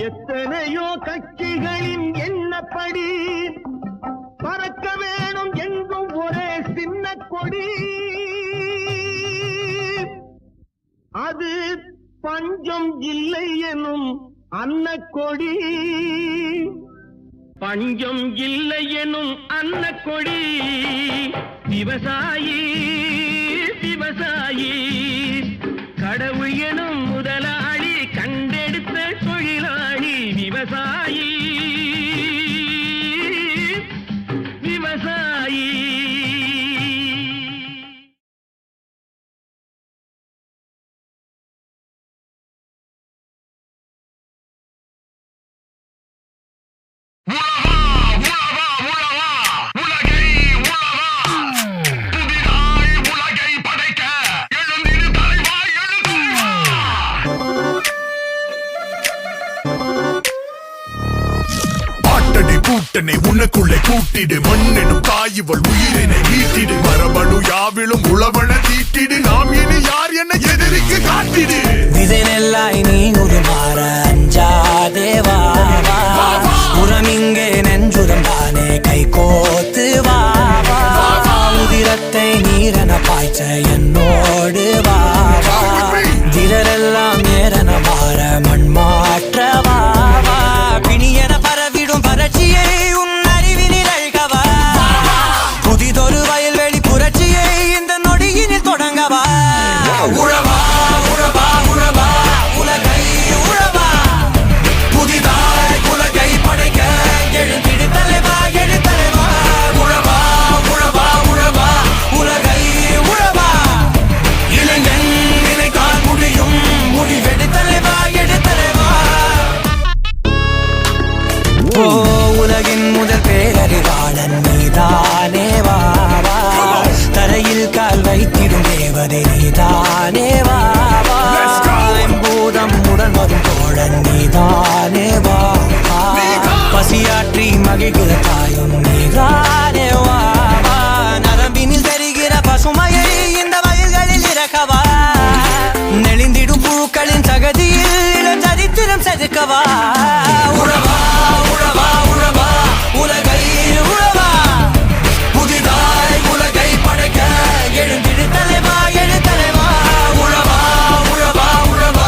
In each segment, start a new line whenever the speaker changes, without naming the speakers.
எத்தனையோ கட்சிகளின் எண்ணப்படி பறக்க வேணும் எங்கும் ஒரே சின்ன கொடி. அது பஞ்சம் இல்லை எனும் அன்னக்கொடி. பஞ்சம் இல்லை எனும் அன்னக்கொடி. விவசாயி விவசாயி கடவுள் எனும் முதலாளி கண்டெடுத்த தொழிலாளி. விவசாயி விவசாயி.
கூட்டனை உனக்குள்ளே கூட்டிடு. மண்ணெனும் தாயிவள் உயிரினை மீட்டிடு. மரபணு யாவிலும் உழவன தீட்டிடு. நாம் இனி யார் என எதிரிக்கு காட்டிடு.
இதனெல்லாய் நீ உருமாற அஞ்சாதேவா. உரமிங்கே நெஞ்சுரம் தானே கை கோத்து வாவா. உதிரத்தை நீரென பாய்ச்ச என்னோடு வாவா. திரரெல்லாம் நேரென மாற மண் மாற்ற வாவா. பிணியென பரவிடும் பரட்சியை உன் அறிவினில் அழ்கவா. புதிதொரு வயல்வெளி புரட்சியை இந்த நொடியினில் தொடங்கவா. உழவா உழவா உழவா உலகை உழவா. புதிதாய் உலகை படைக்க எழுந்திடு தலைவா எழு தலைவா. உழவா உழவா உழவா உலகை உழவா. இளைஞன் நினைத்தால் முடியும். முடிவெடு தலைவா எடு தலைவா. ஓ உலகின் முதல் பேரறிவாளன் நீதானே வாவா. தரையில் கால் வைத்திடும் தேவதை நீதானே வாவா. பூதம் உடன் வரும் தோழன் நீதானே வாவா. பசியாற்றி மகிழ்கிற தாயும் நீதானே வாவா. நரம்பினில் தெரிகிற பசுமையை இந்த வயல்களில் இறக்கவா. நெளிந்திடும் புழுக்களின் சகதியில் சரித்திரம் செதுக்கவா. உழவா உழவா உழவா உலகை உழவா. புதிதாய் உலகை படைக்க எழுந்திடு தலைவா எழு தலைவா. உழவா உழவா உழவா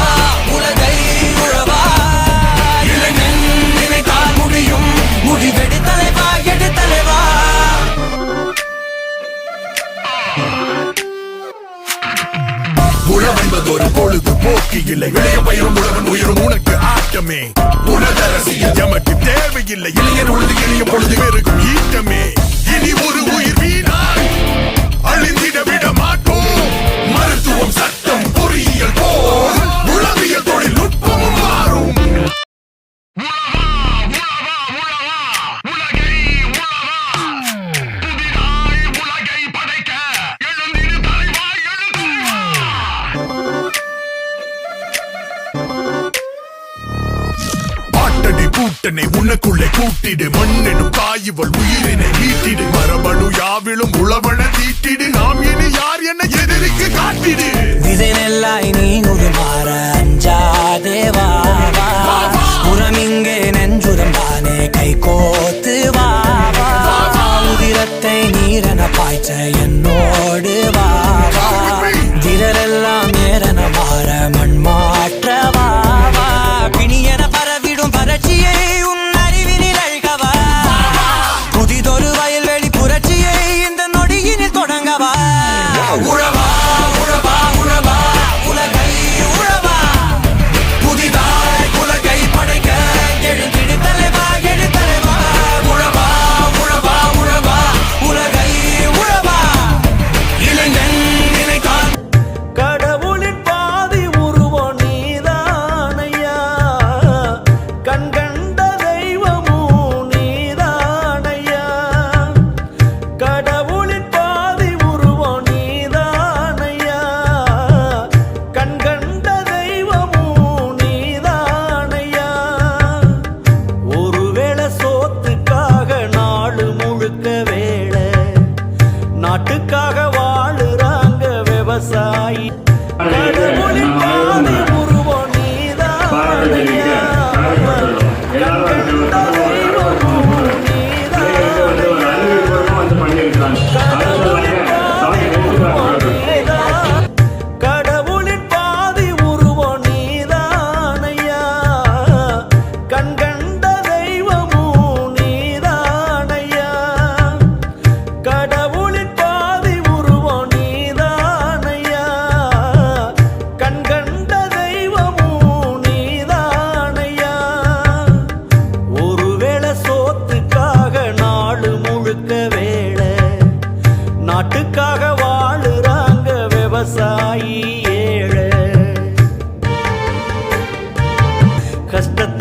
உலகை உழவா. இளைஞன் நினைத்தால் முடியும். முடிவெடு தலைவா எடு தலைவா.
உழவென்பது ஒரு பொழுது போக்கு இல்லை. இளைய பயிரும் உழவன் உயிரும் உனக்கு ஆட்டமே. உலகரசியல் எமக்கு தேவையில்லை. இளைஞர் உழுது எளிய பொழுது பெருகும் ஈட்டமே. இனி ஒரு உயிர் வீணாய் அழிந்திட விட மாட்டோம். மருத்துவம் சட்டம் பொறியியல் போல் உளவியல் தொழில்நுட்பமும் மாறும். கூட்டனை உனக்குள்ளே கூட்டிடு. மண்ணெனும் தாயிவள் உயிரினை மீட்டிடு. மரபணு யாவிலும் உழவன தீட்டிடு. நாம் இனி யார் என எதிரிக்கு காட்டிடு.
இதனெல்லாய் நீ உருமாற அஞ்சாதேவா. உரமிங்கே நெஞ்சுரம் தானே கை கோத்து வாவா. உதிரத்தை நீரென பாய்ச்ச என்னோடு வாவா. திரரெல்லாம் நேரென மாற மண் மாற்ற வாவா. பிணியென பரவிடும் பரட்சியை உன் அறிவினில் அழ்கவா. புதிதொரு வயல்வெளி புரட்சியை இந்த நொடியினில் தொடங்கவா. உழவா உழவா உழவா உலகை உழவா.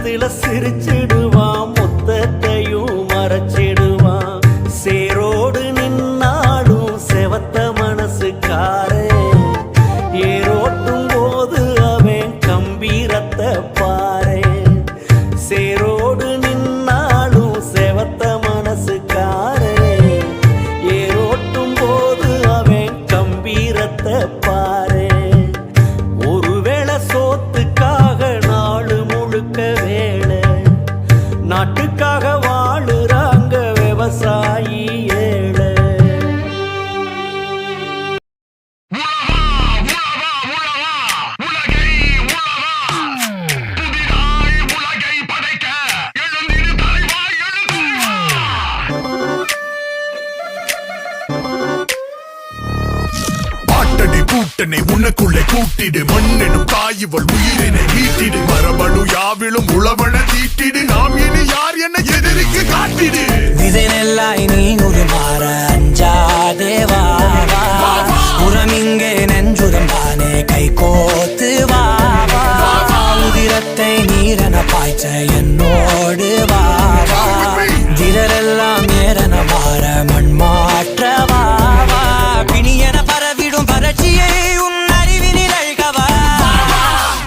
முகத்துல சிரிச்சிடுவான், மொத்தத்தையும் மறைச்சிடுவான். சேரோடு நின்னாடும் செவத்த மனசுக்காரே, ஏரோட்டும் போது அவன் கம்பீரத்தை பாரே. சேரோடு நின்னாடும் செவத்த மனசுக்காரே, ஏரோட்டும் போது அவன் கம்பீரத்தை பாரே. ஒருவேளை சோத்துக்காக நாடு முழுக்க வேலை, நாட்டுக்காக வாழுறாங்க விவசாயி ஏழை.
பாட்டடி கூட்டனை உனக்குள்ளே கூட்டிடு, மண்ணெனும் தாயிவள் உயிரினை மீட்டிடு. மரபணு யாவிலும் உழவன தீட்டிடு, நாம் இனி யார் என எதிரிக்கு காட்டிடு.
விதை நெல்லாய் நீ உருமாற அஞ்சாதேவா, உரமிங்கே நெஞ்சுரம் தானே கை கோத்து வாவா. உதிரத்தை நீரென பாய்ச்ச என்னோடு வாவா, திரரெல்லாம் ஏறன மாற மண் மாற்ற வாவா. பிணியன பரவிடும் பரட்சியை உன் அறிவினில் அழுகவா,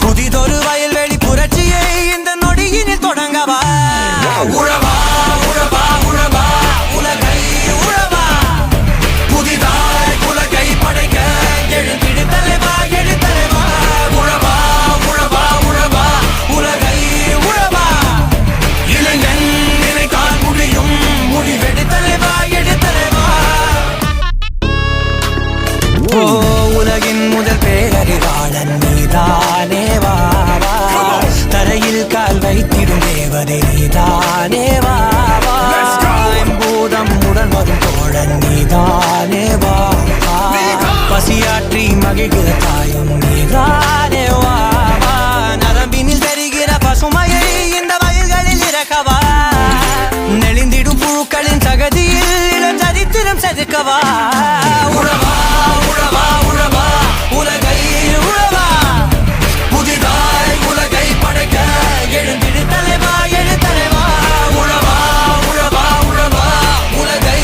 புதிதொரு வயல்வெளி புரட்சியை இந்த நொடியினில் தொடங்கவா. உழவா உழவா உழவா உலகை உழவா, புதிதாய் உலகை படைக்க எழுந்திடு தலைவா எழு தலைவா. உழவா உழவா உழவா உலகை உழவா, இளைஞன் நினைத்தால் முடியும், முடிவெடு தலைவா எழு தலைவா. ஓ உலகின் முதல் பேரறிவாளன் நீதானே வாவா, தரையில் கால் வைத்திடும் தேவதை நீதானே வாவா. பூதம் உடன் வரும் தோழன் நீதானே வாவா, பசியாற்றி மகிழ்கிற தாயும் நீதானே வாவா. நரம்பினில் தெரிகிற பசுமையை இந்த வயல்களில் இறக்கவா, நெளிந்திடும் புழுக்களின் சகதியில் இளம் சரித்திரம் செதுக்கவா. உழவா உழவா உழவா உலகை உழவா, புதிதாய் உலகை படைக்க எழுந்திடு தலைவா எழு தலைவா. உழவா உழவா உழவா உலகை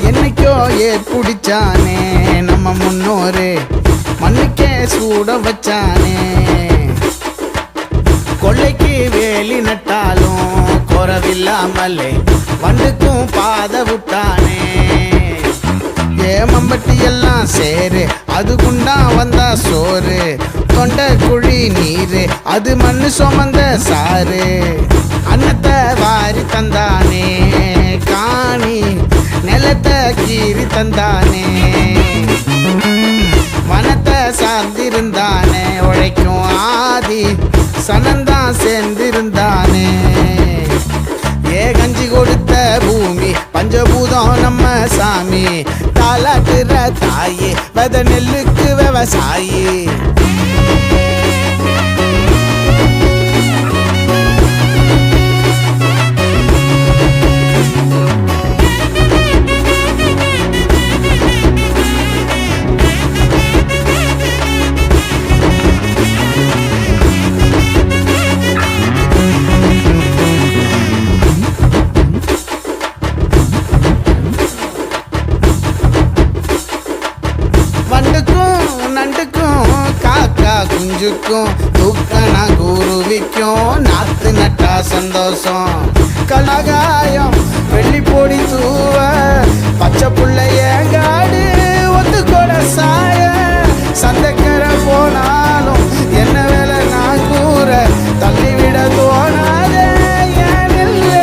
என்னைக்கோ ஏற்புடிச்சானே நம்ம முன்னோரு, மண்ணுக்கே சூட வச்சானே. கொள்ளைக்கு வேலி நட்டாலும் குறவில்லாமலே வண்டுக்கும் பாத விட்டானே. ஏமம்பட்டி எல்லாம் சேரு, அது குண்டா வந்தா சோறு. தொண்டை குழி நீரு, அது மண்ணு சுமந்த சாறு. அன்னத்தை வாரி தந்தானே காணி, நிலத்தை கீறி தந்தானே. வனத்தை சார்ந்திருந்தானே, உழைக்கும் ஆதி சனந்தான் சேர்ந்திருந்தானே. கஞ்சி கொடுத்த பூமி பஞ்சபூதம் நம்ம சாமி, தாலாட்டுற தாயே வெத நெல்லுக்கு விவசாயி. வண்டுக்கும் நண்டுக்கும் காக்கா குஞ்சுக்கும் தூக்கணா குருவிக்கும் நாத்து நட்டா சந்தோஷம். கலகாயம் வெள்ளி பொடி தூவ பச்சை புள்ளைய காடு ஒத்து கொட சாய. சந்தைக்கரை போனாலும் என்ன வேலை நான் கூற தள்ளிவிட தோணாதே ஏன் இல்லை.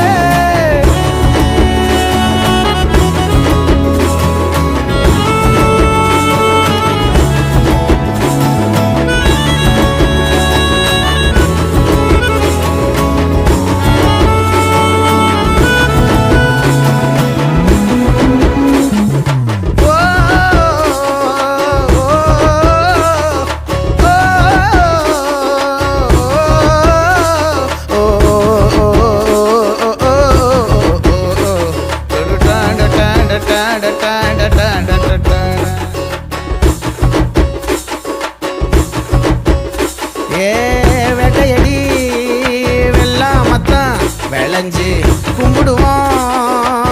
ஏ வேட்டையடி வெள்ளாமத்தான் விளைஞ்சு கும்பிடுவோம்